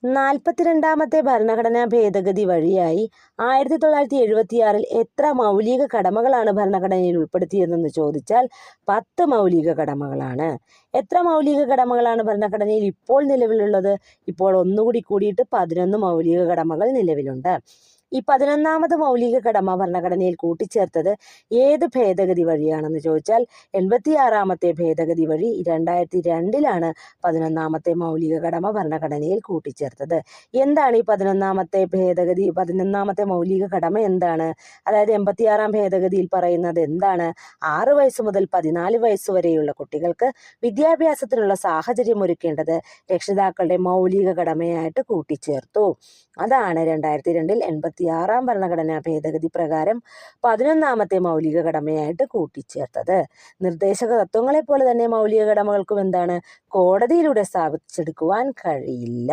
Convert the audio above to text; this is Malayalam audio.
42ാമത്തെ ഭരണഘടനാ ഭേദഗതി വഴിയായി 1976 എത്ര മൗലിക കടമകളാണ് ഭരണഘടനയിൽ ഉൾപ്പെടുത്തിയതെന്ന് ചോദിച്ചാൽ 10 മൗലിക കടമകളാണ്. എത്ര മൗലിക കടമകളാണ് ഭരണഘടനയിൽ ഇപ്പോൾ നിലവിലുള്ളത്? ഇപ്പോൾ ഒന്നുകൂടി കൂടിയിട്ട് 11 മൗലിക കടമകൾ നിലവിലുണ്ട്. ഈ 11ാമത് മൗലിക കടമ ഭരണഘടനയിൽ കൂട്ടിച്ചേർത്തത് ഏത് ഭേദഗതി വഴിയാണെന്ന് ചോദിച്ചാൽ 86ാമത്തെ ഭേദഗതി വഴി 2002 11ാമത്തെ മൗലിക കടമ ഭരണഘടനയിൽ കൂട്ടിച്ചേർത്തത്. എന്താണ് ഈ 11ാമത്തെ മൗലിക കടമ എന്താണ്? അതായത് 86ാം ഭേദഗതിയിൽ പറയുന്നത് എന്താണ്? 6 വയസ്സ് മുതൽ 14 വയസ്സ് വരെയുള്ള കുട്ടികൾക്ക് വിദ്യാഭ്യാസത്തിനുള്ള സാഹചര്യം ഒരുക്കേണ്ടത് രക്ഷിതാക്കളുടെ മൗലിക കടമയായിട്ട് കൂട്ടിച്ചേർത്തു. അതാണ് 2002 86ാം ഭരണഘടനാ ഭേദഗതി പ്രകാരം 11ാമത്തെ മൗലിക കടമയായിട്ട് കൂട്ടിച്ചേർത്തത്. നിർദ്ദേശക തത്വങ്ങളെ പോലെ തന്നെ മൗലിക കടമകൾക്കും എന്താണ്? കോടതിയിലൂടെ സ്ഥാപിച്ചെടുക്കുവാൻ കഴിയില്ല.